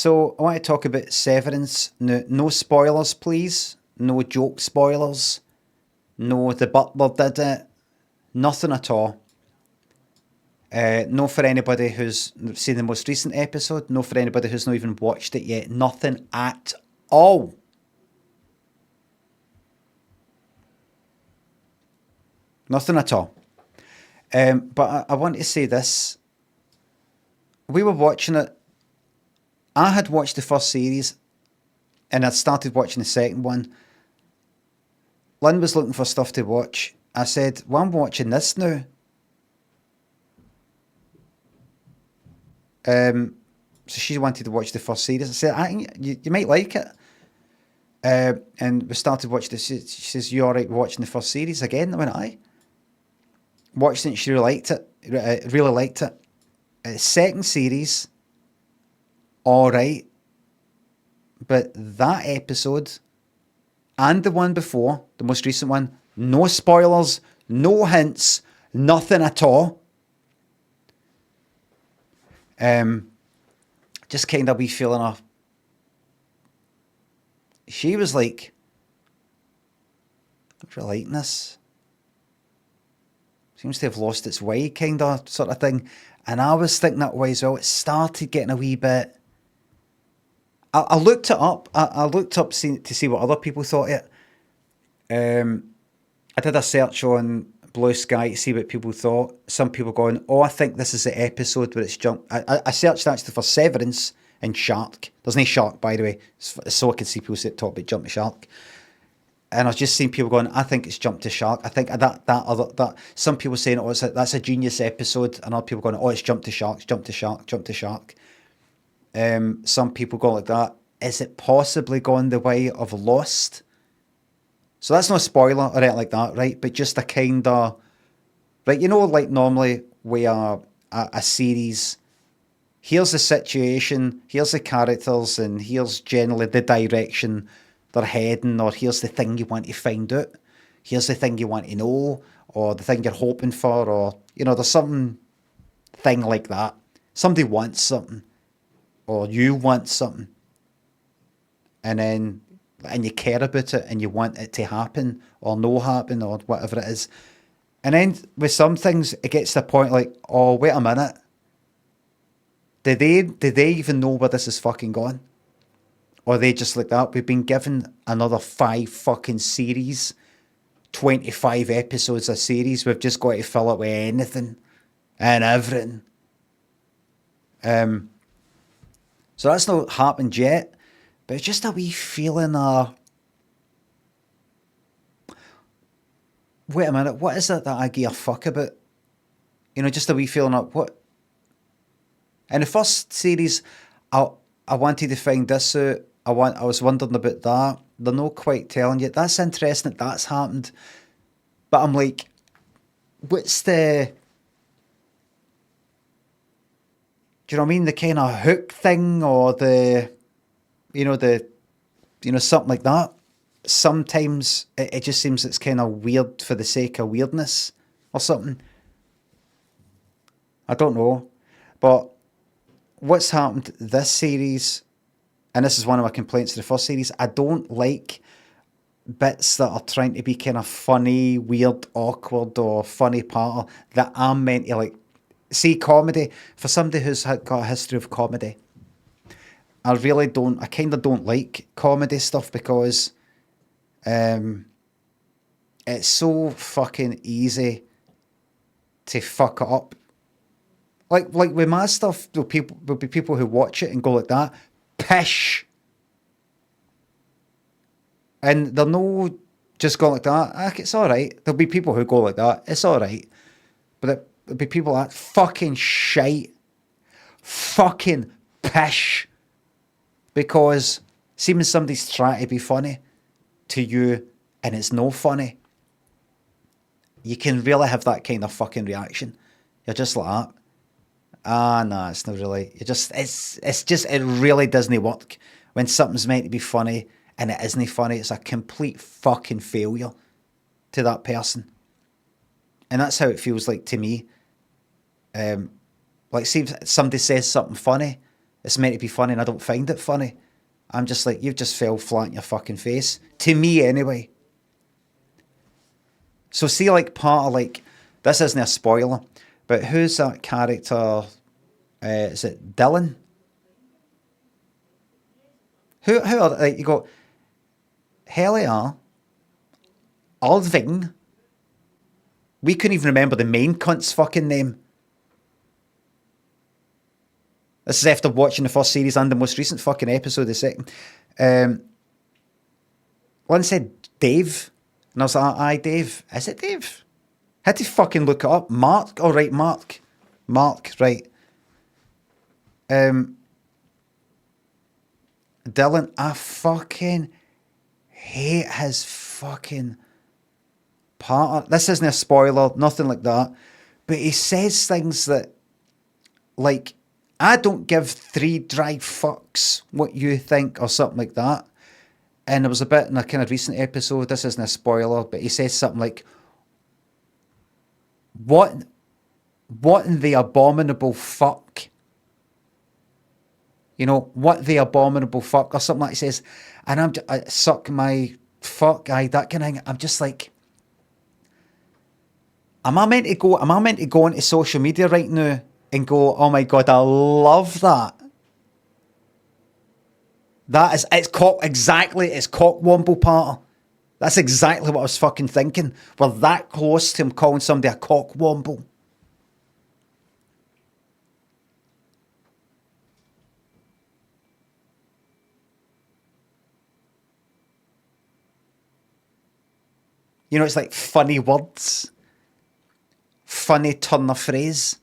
So I want to talk about Severance. No, no spoilers, please. No joke spoilers. No, the butler did it. Nothing at all. No for anybody who's seen the most recent episode. No for anybody who's not even watched it yet. Nothing at all. Nothing at all. But I want to say this. We were watching it. I had watched the first series and I'd started watching the second one. Lynn was looking for stuff to watch. I said, well, I'm watching this now. So she wanted to watch the first series. I said, you might like it. And we started watching this. She says, you all right watching the first series again? I went, aye. Watched it, she really liked it. Really liked it. Second series, all right. But that episode and the one before, the most recent one, no spoilers, no hints, nothing at all. Just kind of wee feeling off. She was like, I'm really liking this. Seems to have lost its way, kind of sort of thing. And I was thinking that way as well. It started getting a wee bit. I looked it up. I looked up to see what other people thought of it. I did a search on Blue Sky to see what people thought. Some people going, oh, I think this is the episode where it's jumped. I searched actually for Severance and Shark. There's no shark, by the way, so I could see people talk about jump to shark. And I was just seeing people going, I think it's jumped to shark. I think that some people saying, oh, that's a genius episode, and other people going, oh, it's jumped to shark, jumped to shark, jumped to shark. Some people go like that. Is it possibly gone the way of Lost? So that's no spoiler or anything like that, right? But just a kind of, right, you know, like normally we are a series, here's the situation, here's the characters, and here's generally the direction they're heading, or here's the thing you want to find out, here's the thing you want to know, or the thing you're hoping for, or, you know, there's something thing like that. Somebody wants something, or you want something, and you care about it, and you want it to happen, or no happen, or whatever it is. And then with some things, it gets to the point like, oh, wait a minute. Did they even know where this is fucking gone? Or are they just like that? We've been given another 5 fucking series, 25 episodes a series. We've just got to fill it with anything and everything. So that's not happened yet, but it's just a wee feeling of, wait a minute, what is it that I give a fuck about? You know, just a wee feeling of, what? In the first series, I wanted to find this out. I was wondering about that. They're not quite telling you. That's interesting that that's happened. But I'm like, what's the... Do you know what I mean? The kind of hook thing, or the... something like that. Sometimes it just seems it's kind of weird for the sake of weirdness or something. I don't know. But what's happened this series... And this is one of my complaints to the first series. I don't like bits that are trying to be kind of funny, weird, awkward, or funny part that I'm meant to like. See, comedy, for somebody who's got a history of comedy, I kind of don't like comedy stuff because it's so fucking easy to fuck it up. Like with my stuff, there'll be people who watch it and go like that. Pish. And they're no just going like that. It's alright. There'll be people who go like that. It's alright. But there'll be people like fucking shite. Fucking pish. Because seeing somebody's trying to be funny to you and it's no funny, you can really have that kind of fucking reaction. You're just like that. No, it's not really. It really doesn't work. When something's meant to be funny and it isn't funny, it's a complete fucking failure to that person. And that's how it feels like to me. Like, see if somebody says something funny, it's meant to be funny and I don't find it funny. I'm just like, you've just fell flat in your fucking face. To me, anyway. So see, like, part of, like, this isn't a spoiler, but who's that character? Is it Dylan? Who are, like, you got Helia, Irving. We couldn't even remember the main cunt's fucking name. This is after watching the first series and the most recent fucking episode, the second. One said Dave, and I was like, aye, Dave. Is it Dave? Had to fucking look it up. Mark? All right, Mark. Mark, right. Dylan, I fucking hate his fucking part. This isn't a spoiler, nothing like that. But he says things that, like, I don't give three dry fucks what you think or something like that. And there was a bit in a kind of recent episode, this isn't a spoiler, but he says something like, what in the abominable fuck? You know, what the abominable fuck or something like he says. And I suck my fuck, aye, that kind of thing. I'm just like, am I meant to go onto social media right now and go, oh my God, I love that. It's cock-womble part. That's exactly what I was fucking thinking. We're that close to him calling somebody a cock-womble. You know, it's like funny words. Funny turn of phrase.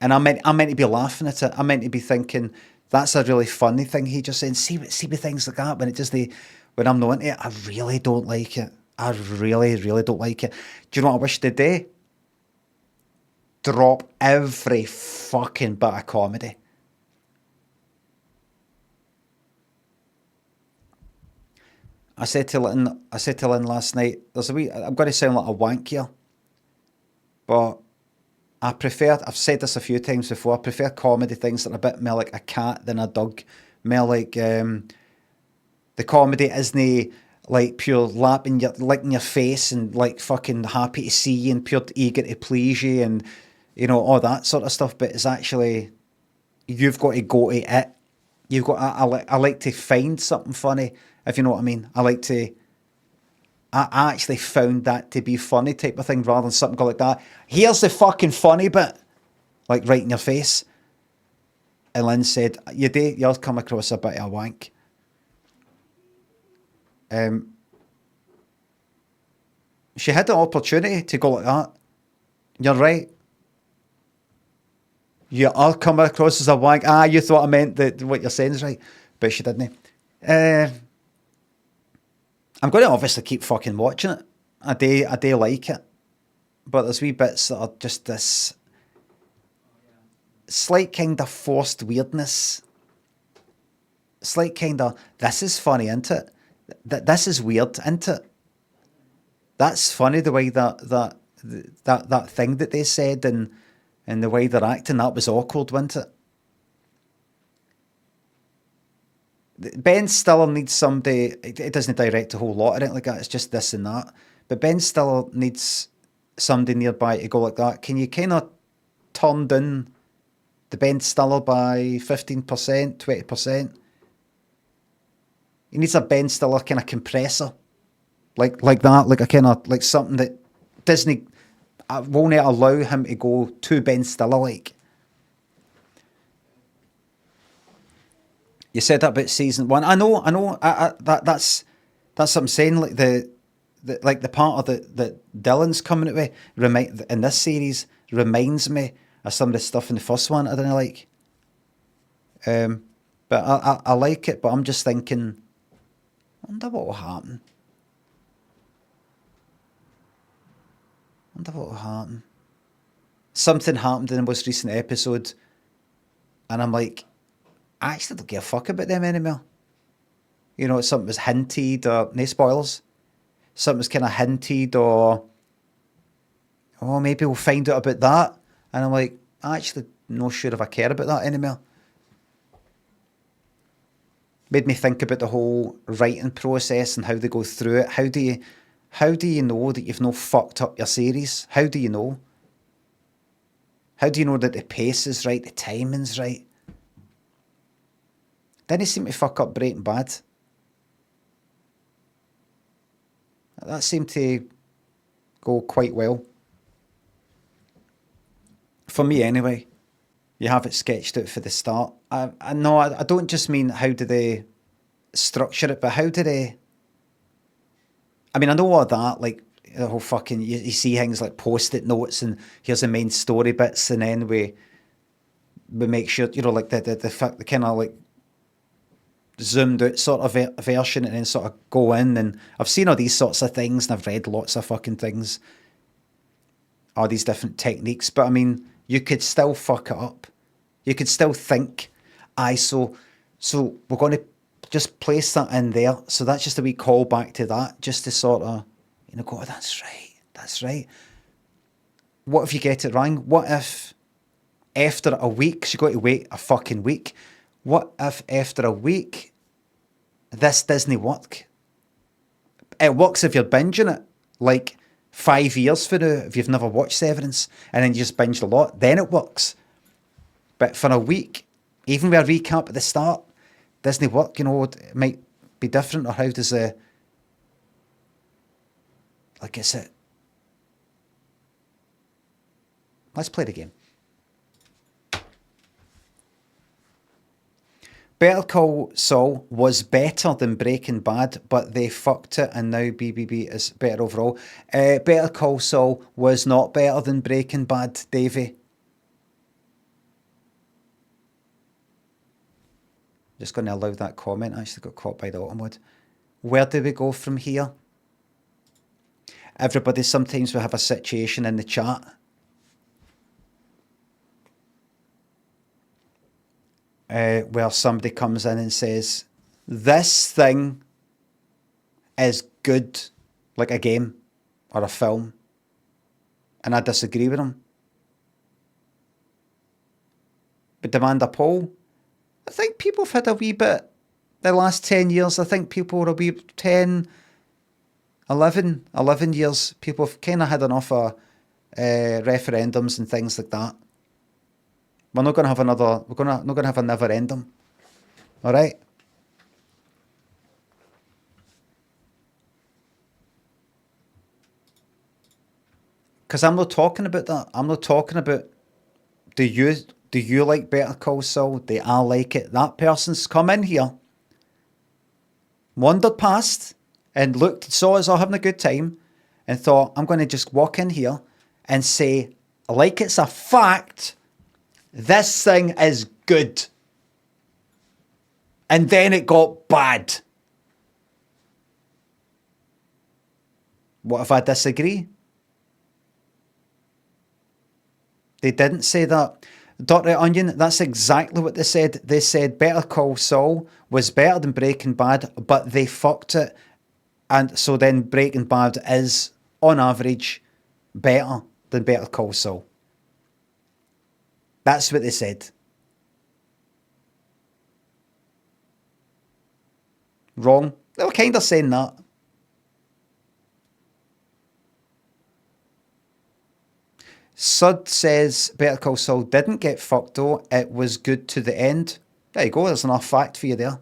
And I'm meant to be laughing at it. I'm meant to be thinking, that's a really funny thing he just said. See with things like that, when I'm not into it, I really don't like it. I really, really don't like it. Do you know what I wish they'd do? Drop every fucking bit of comedy. I said to Lynn last night, I'm going to sound like a wank here, but I've said this a few times before, I prefer comedy things that are a bit more like a cat than a dog. More like, the comedy isn't like pure licking your face and like fucking happy to see you and pure eager to please you and, you know, all that sort of stuff, but it's actually, you've got to go to it. I like to find something funny, if you know what I mean. I actually found that to be funny type of thing rather than something like that. Here's the fucking funny bit, like right in your face. And Lynn said, you'll come across a bit of a wank. She had the opportunity to go like that. You're right. You are coming across as a wank. You thought I meant that what you're saying is right. But she didn't. I'm going to obviously keep fucking watching it. I do like it. But there's wee bits that are just this slight kind of forced weirdness. Slight kind of, this is funny, isn't it? This is weird, isn't it? That's funny, the way that thing that they said and the way they're acting, that was awkward, wasn't it? Ben Stiller needs somebody, it doesn't direct a whole lot of it like that, it's just this and that. But Ben Stiller needs somebody nearby to go like that. Can you kind of turn down the Ben Stiller by 15%, 20%? He needs a Ben Stiller kind of compressor. Like that, like a kind of, like something that Disney won't allow him to go too Ben Stiller like. You said that about season 1. I know. That's what I'm saying. Like the part of that Dylan's coming out with in this series reminds me of some of the stuff in the first one I didn't like. But I like it. But I'm just thinking, I wonder what will happen. Something happened in the most recent episode, and I'm like, I actually don't give a fuck about them anymore. You know, something was hinted, or no spoilers. Something was kind of hinted, or maybe we'll find out about that. And I'm like, I actually not sure if I care about that anymore. Made me think about the whole writing process and how they go through it. How do you know that you've not fucked up your series? How do you know? How do you know that the pace is right, the timing's right? Didn't seem to fuck up Breaking Bad. That seemed to go quite well. For me anyway. You have it sketched out for the start. I don't just mean how do they structure it, but how do they... I mean, I know all that, like, the whole fucking... You see things like post-it notes and here's the main story bits, and then we make sure, you know, like the kind of like zoomed out sort of version, and then sort of go in, and I've seen all these sorts of things and I've read lots of fucking things, all these different techniques, but I mean, you could still fuck it up. You could still think, so we're going to just place that in there. So that's just a wee call back to that, just to sort of, you know, go, oh, that's right. What if you get it wrong? What if after a week, 'cause you got to wait a fucking week, what if after a week, this doesn't work? It works if you're binging it, like 5 years for now, if you've never watched Severance, and then you just binged a lot, then it works. But for a week, even with a recap at the start, doesn't work, you know, it might be different, or how does the... Like I said, let's play the game. Better Call Saul was better than Breaking Bad, but they fucked it, and now BBB is better overall. Better Call Saul was not better than Breaking Bad, Davey. Just going to allow that comment. I actually got caught by the auto mode. Where do we go from here? Everybody, sometimes we have a situation in the chat where somebody comes in and says, this thing is good, like a game or a film, and I disagree with them. But demand a poll. I think people have had a wee bit, the last 10 years, I think people were a wee 10, 11 years, people have kind of had enough of referendums and things like that. We're not going to have another, not going to have a never-endum. All right? Because I'm not talking about that. I'm not talking about, do you like Better Call Saul? Do I like it? That person's come in here, wandered past, and looked, saw us all having a good time, and thought, I'm going to just walk in here and say, like it's a fact, this thing is good. And then it got bad. What if I disagree? They didn't say that. Dr. Onion, that's exactly what they said. They said Better Call Saul was better than Breaking Bad, but they fucked it. And so then Breaking Bad is, on average, better than Better Call Saul. That's what they said. Wrong. They were kind of saying that. Sud says Better Call Saul didn't get fucked though. It was good to the end. There you go. There's enough fact for you there.